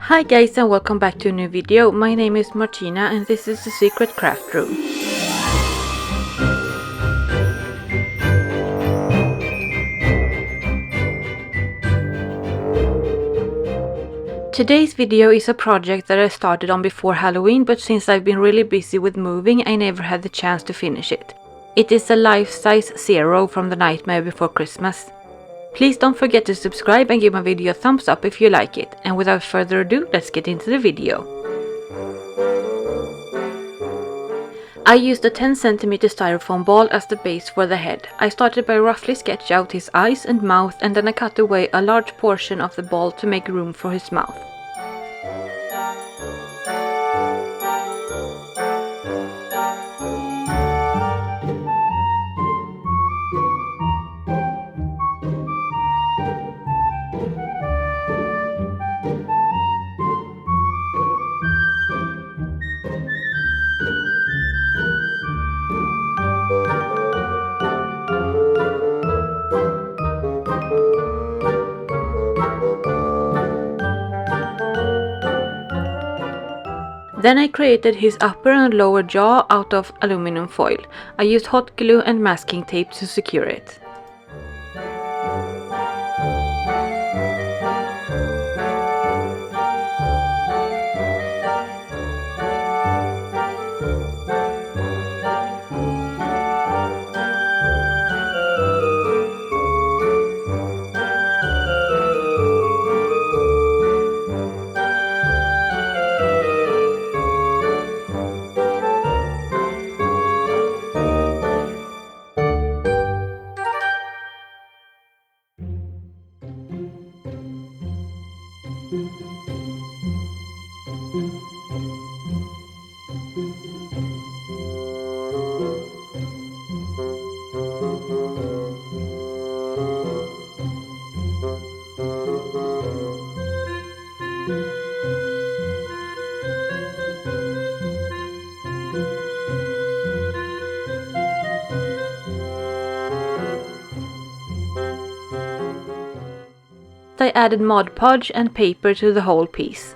Hi guys and welcome back to a new video. My name is Martina and this is the secret craft room. Today's video is a project that I started on before Halloween, but since I've been really busy with moving I never had the chance to finish it. It is a life-size Zero from The Nightmare Before Christmas. Please don't forget to subscribe and give my video a thumbs up if you like it. And without further ado, let's get into the video. I used a 10 cm styrofoam ball as the base for the head. I started by roughly sketch out his eyes and mouth, and then I cut away a large portion of the ball to make room for his mouth. Then I created his upper and lower jaw out of aluminum foil. I used hot glue and masking tape to secure it. I added Mod Podge and paper to the whole piece.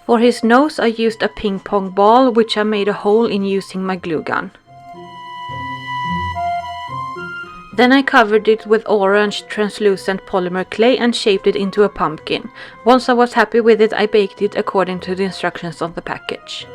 For his nose I used a ping pong ball, which I made a hole in using my glue gun. Then I covered it with orange translucent polymer clay and shaped it into a pumpkin. Once I was happy with it, I baked it according to the instructions on the package.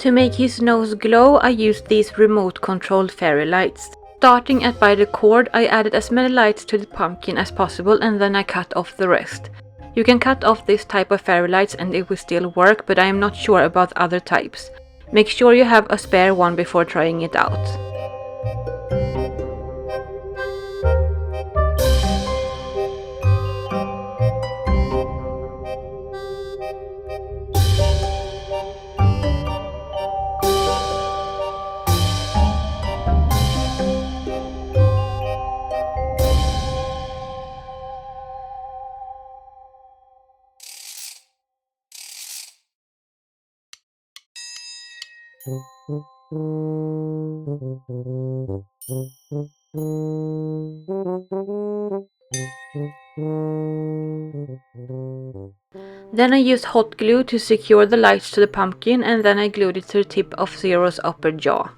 To make his nose glow, I used these remote-controlled fairy lights. Starting at by the cord, I added as many lights to the pumpkin as possible and then I cut off the rest. You can cut off this type of fairy lights and it will still work, but I am not sure about other types. Make sure you have a spare one before trying it out. Then I used hot glue to secure the lights to the pumpkin and then I glued it to the tip of Zero's upper jaw.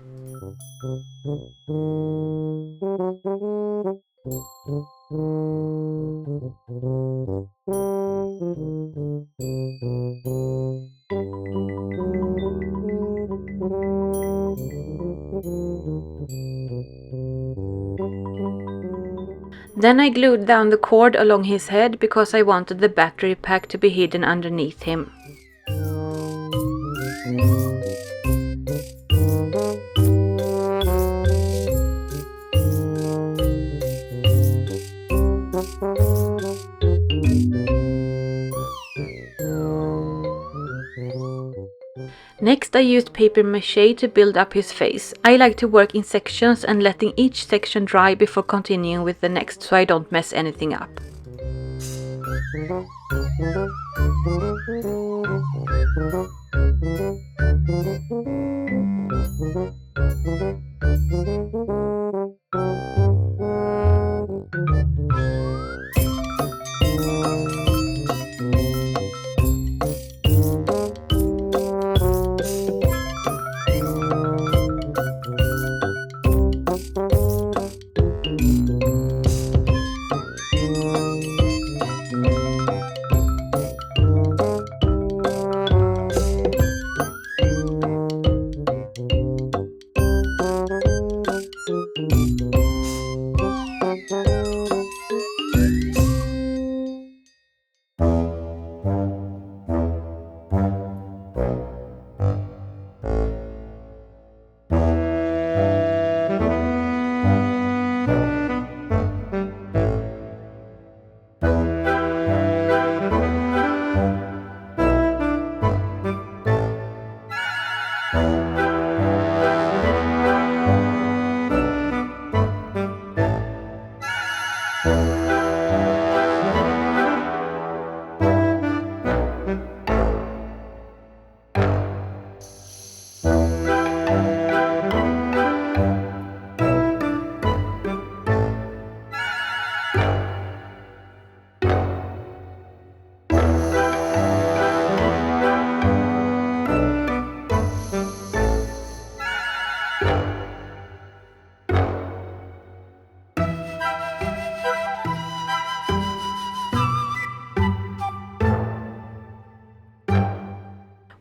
Then I glued down the cord along his head because I wanted the battery pack to be hidden underneath him. Next I used papier mache to build up his face. I like to work in sections and letting each section dry before continuing with the next so I don't mess anything up.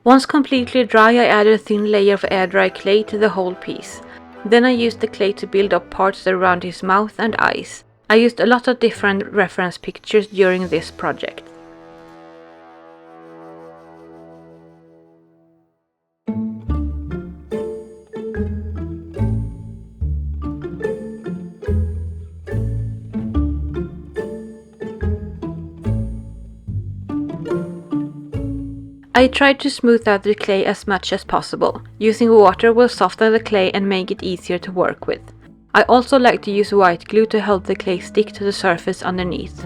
Once completely dry, I added a thin layer of air dry clay to the whole piece. Then I used the clay to build up parts around his mouth and eyes. I used a lot of different reference pictures during this project. I tried to smooth out the clay as much as possible. Using water will soften the clay and make it easier to work with. I also like to use white glue to help the clay stick to the surface underneath.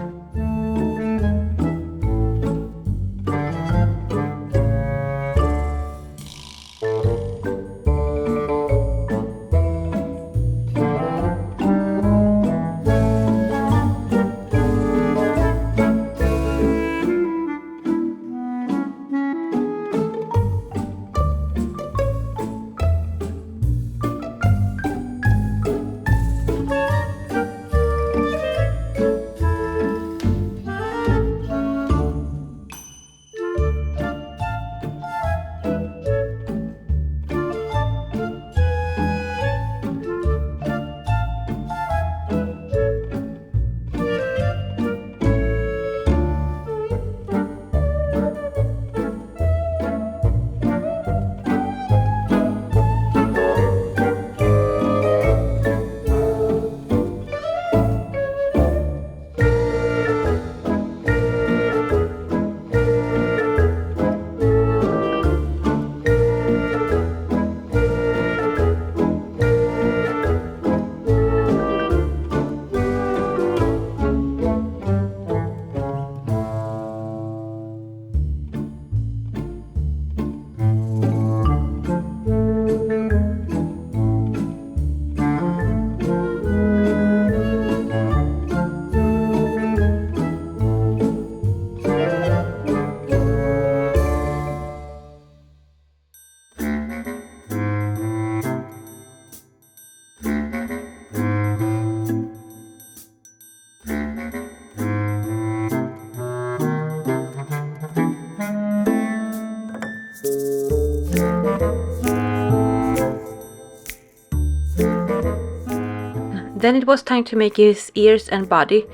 Then it was time to make his ears and body.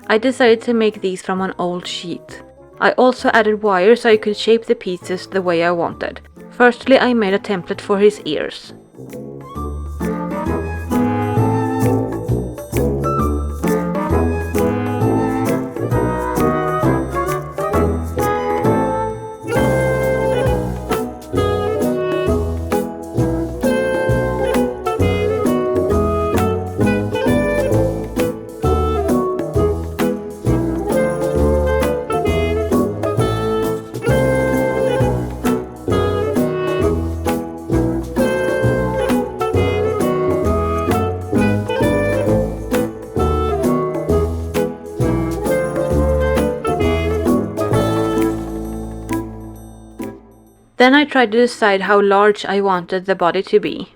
I decided to make these from an old sheet. I also added wire so I could shape the pieces the way I wanted. Firstly, I made a template for his ears. Then I tried to decide how large I wanted the body to be.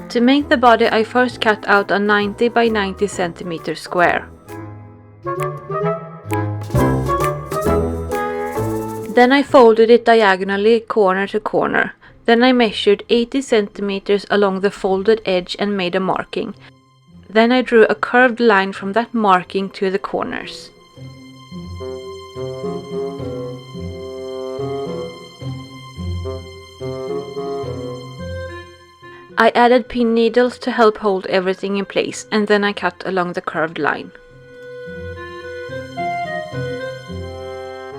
To make the body, I first cut out a 90 by 90 centimeter square. Then I folded it diagonally, corner to corner. Then I measured 80 centimeters along the folded edge and made a marking. Then I drew a curved line from that marking to the corners. I added pin needles to help hold everything in place, and then I cut along the curved line.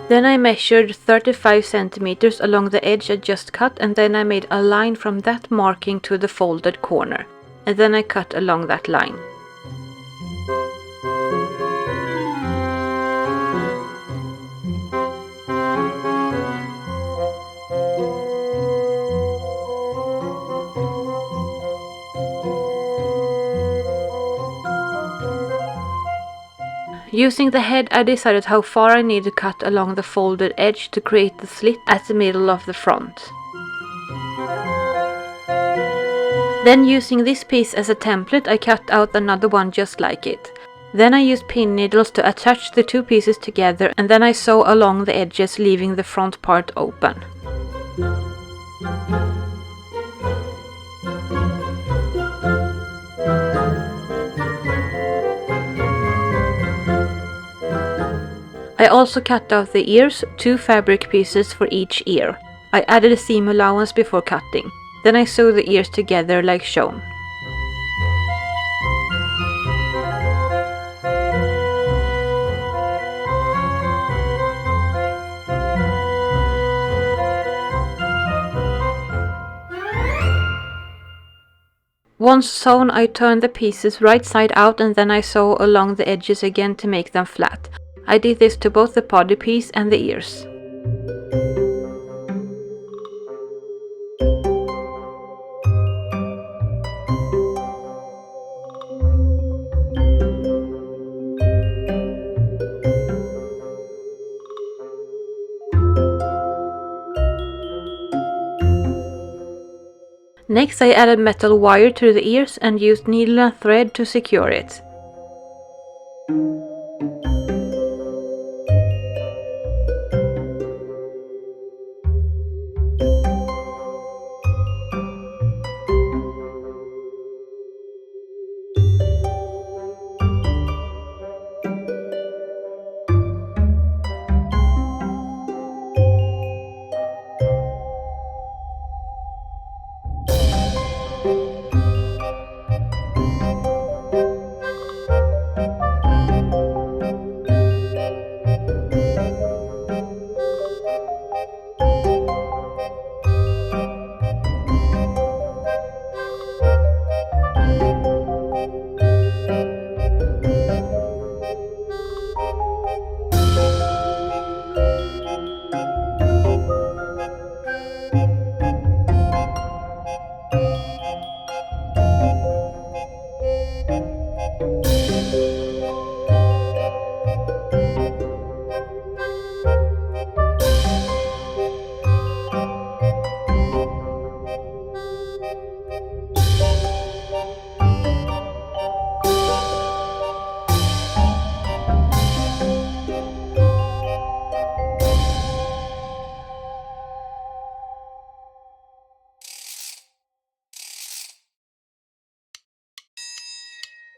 Then I measured 35 centimeters along the edge I just cut, and then I made a line from that marking to the folded corner, and then I cut along that line. Using the head, I decided how far I need to cut along the folded edge to create the slit at the middle of the front. Then using this piece as a template, I cut out another one just like it. Then I used pin needles to attach the two pieces together, and then I sew along the edges, leaving the front part open. I also cut out the ears, 2 fabric pieces for each ear. I added a seam allowance before cutting. Then I sewed the ears together like shown. Once sewn, I turned the pieces right side out, and then I sew along the edges again to make them flat. I did this to both the body piece and the ears. Next, I added metal wire to the ears and used needle and thread to secure it.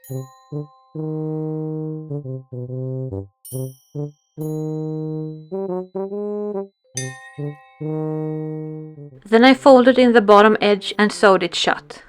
Then I folded in the bottom edge and sewed it shut.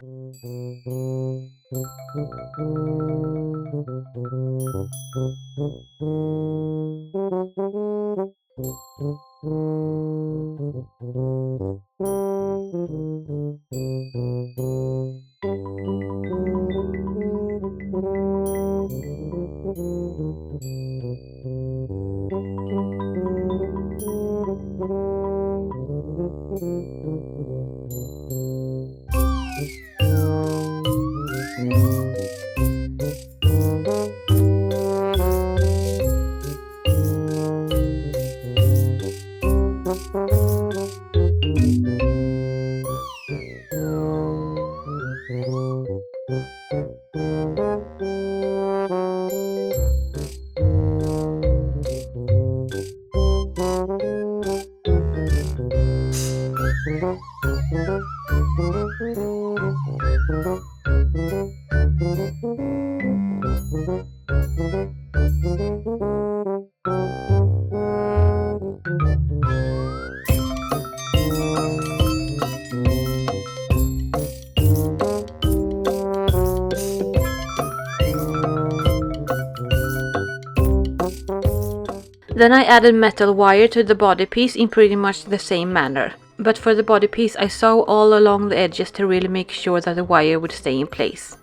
Then I added metal wire to the body piece in pretty much the same manner. But for the body piece I sew all along the edges to really make sure that the wire would stay in place.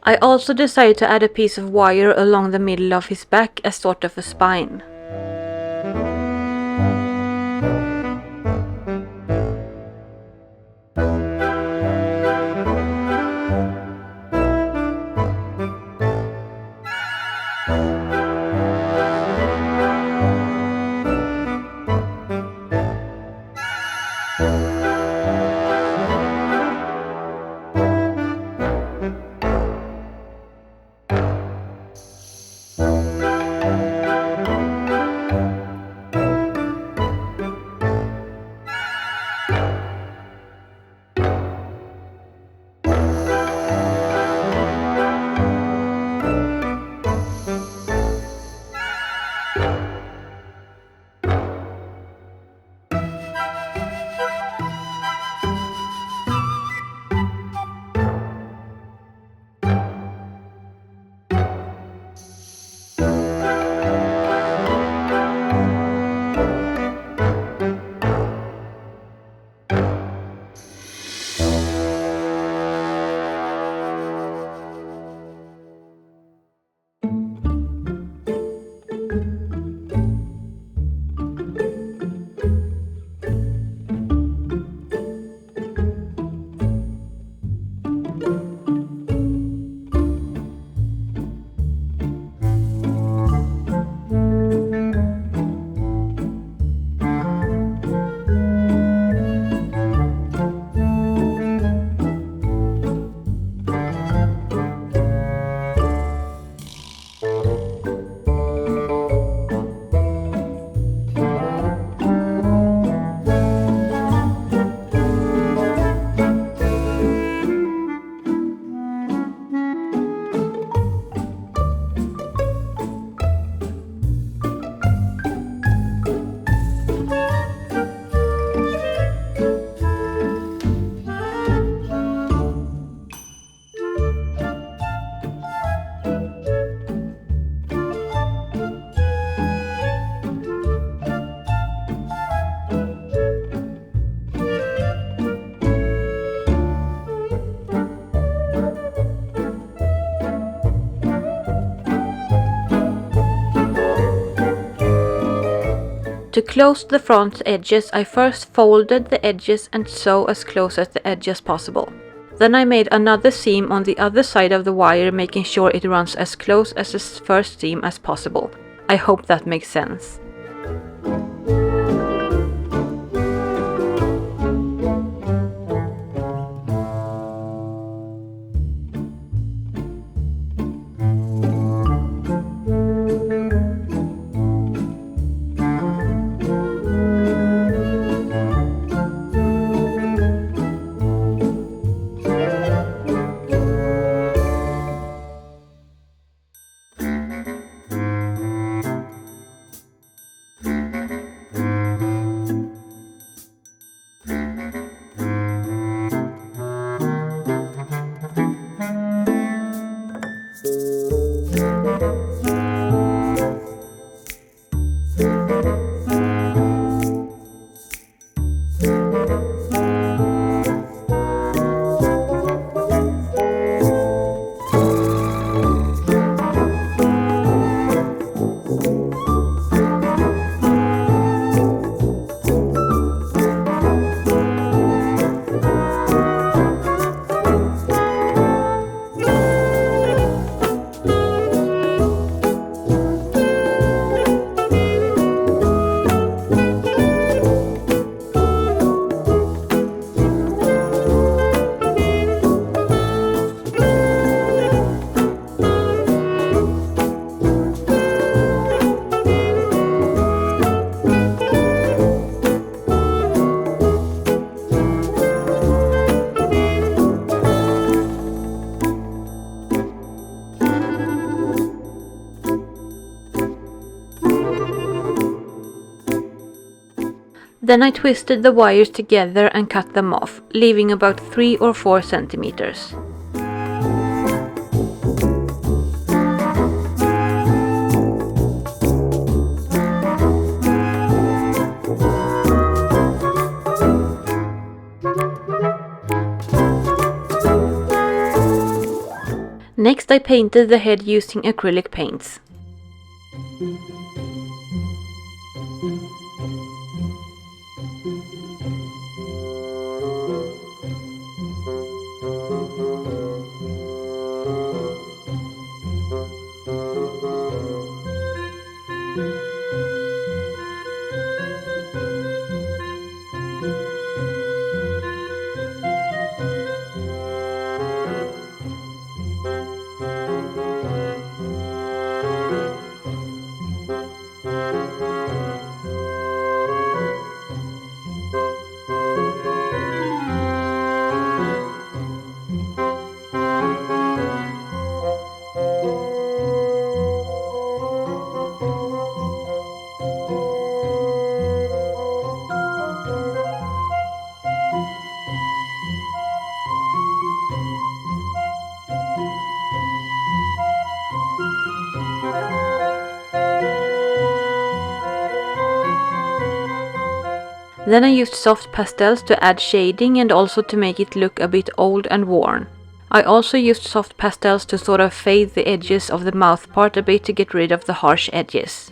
I also decided to add a piece of wire along the middle of his back as sort of a spine. To close the front edges, I first folded the edges and sew as close as the edge as possible. Then I made another seam on the other side of the wire, making sure it runs as close as the first seam as possible. I hope that makes sense. Then I twisted the wires together and cut them off, leaving about 3 or 4 centimeters. Next I painted the head using acrylic paints. Then I used soft pastels to add shading and also to make it look a bit old and worn. I also used soft pastels to sort of fade the edges of the mouth part a bit to get rid of the harsh edges.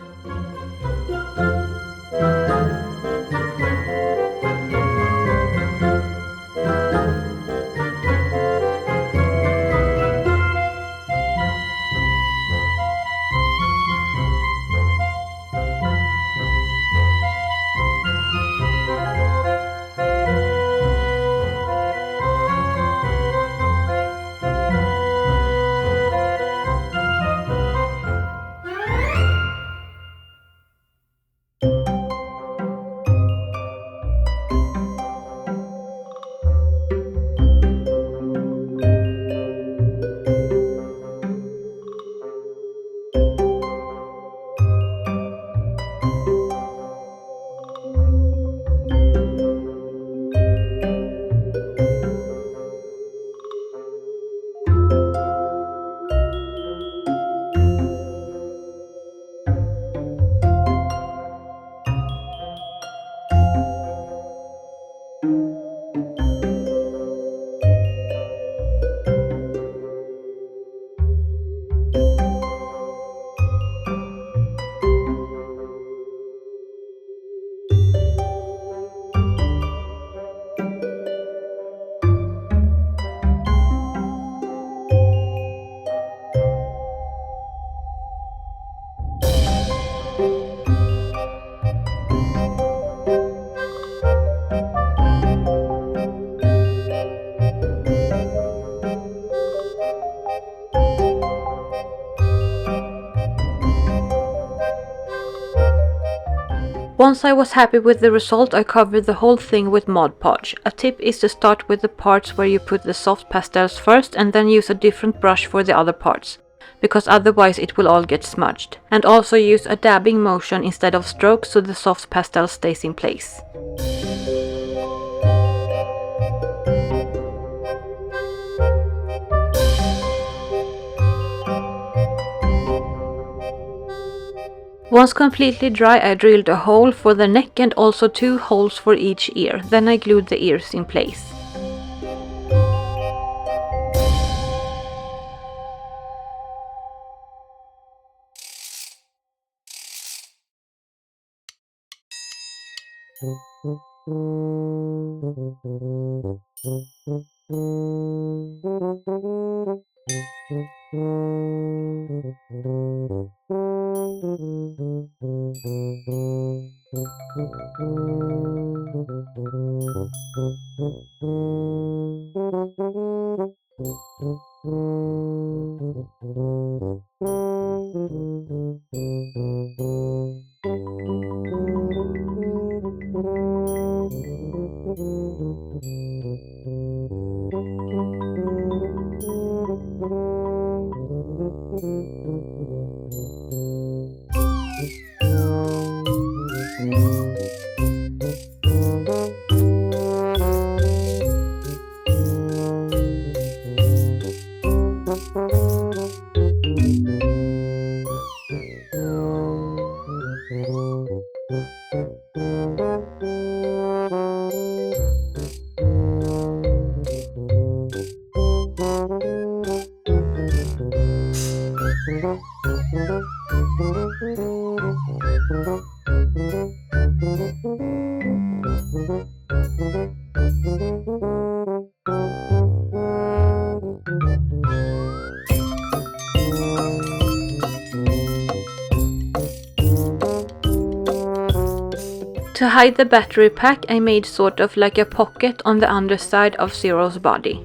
Once I was happy with the result, I covered the whole thing with Mod Podge. A tip is to start with the parts where you put the soft pastels first and then use a different brush for the other parts, because otherwise it will all get smudged. And also use a dabbing motion instead of strokes so the soft pastel stays in place. Once completely dry, I drilled a hole for the neck and also 2 holes for each ear. Then I glued the ears in place. To hide the battery pack, I made sort of like a pocket on the underside of Zero's body.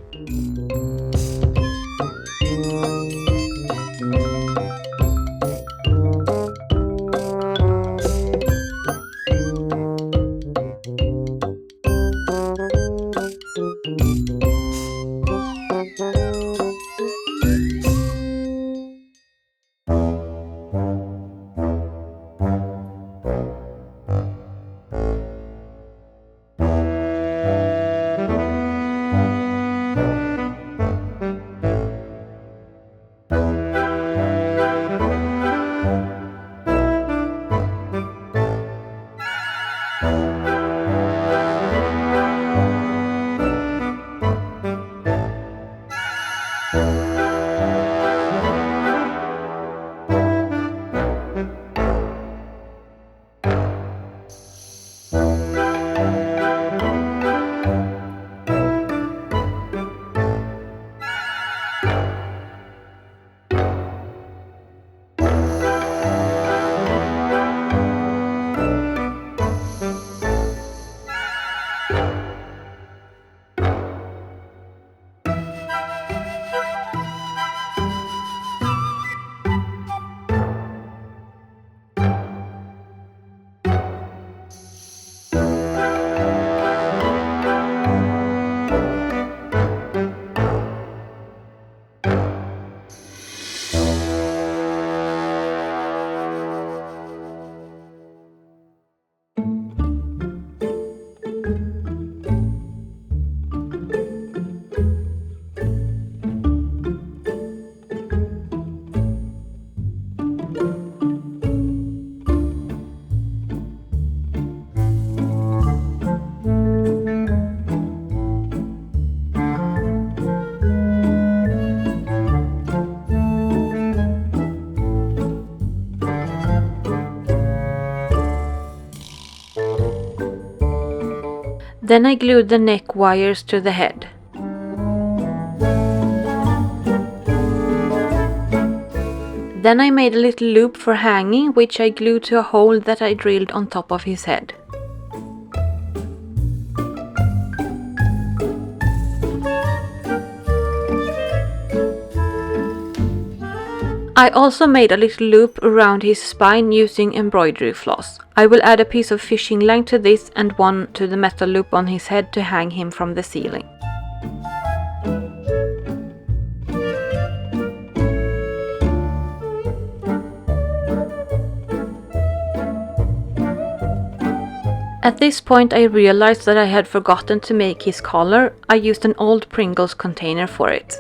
Then I glued the neck wires to the head. Then I made a little loop for hanging, which I glued to a hole that I drilled on top of his head. I also made a little loop around his spine using embroidery floss. I will add a piece of fishing line to this and one to the metal loop on his head to hang him from the ceiling. At this point I realized that I had forgotten to make his collar. I used an old Pringles container for it.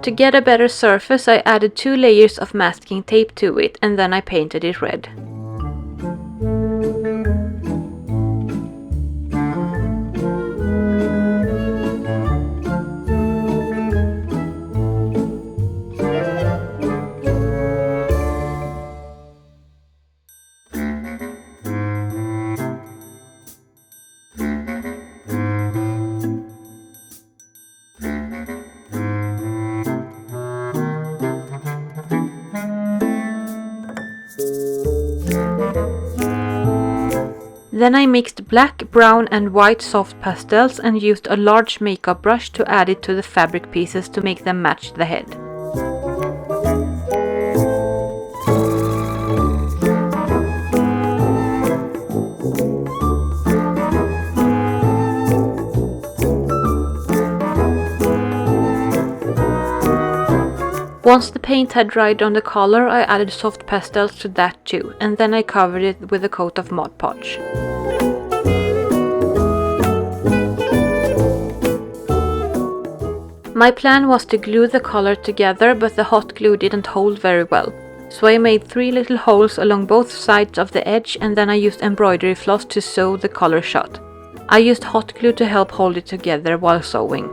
To get a better surface, I added 2 layers of masking tape to it and then I painted it red. Then I mixed black, brown and white soft pastels and used a large makeup brush to add it to the fabric pieces to make them match the head. Once the paint had dried on the collar, I added soft pastels to that too, and then I covered it with a coat of Mod Podge. My plan was to glue the collar together, but the hot glue didn't hold very well, so I made 3 little holes along both sides of the edge and then I used embroidery floss to sew the collar shut. I used hot glue to help hold it together while sewing.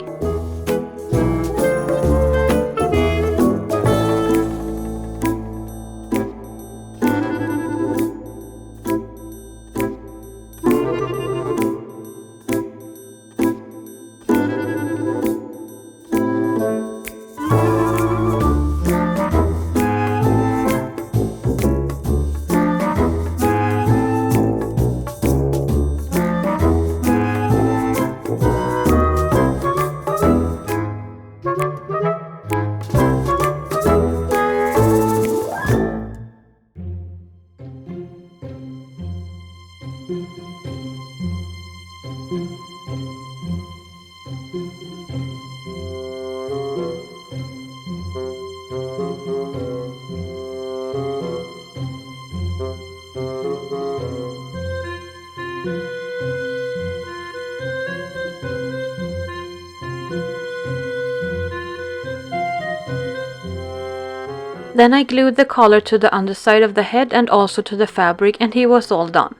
Then I glued the collar to the underside of the head and also to the fabric, and he was all done.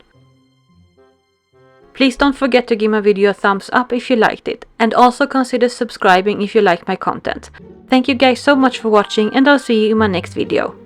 Please don't forget to give my video a thumbs up if you liked it, and also consider subscribing if you like my content. Thank you guys so much for watching, and I'll see you in my next video.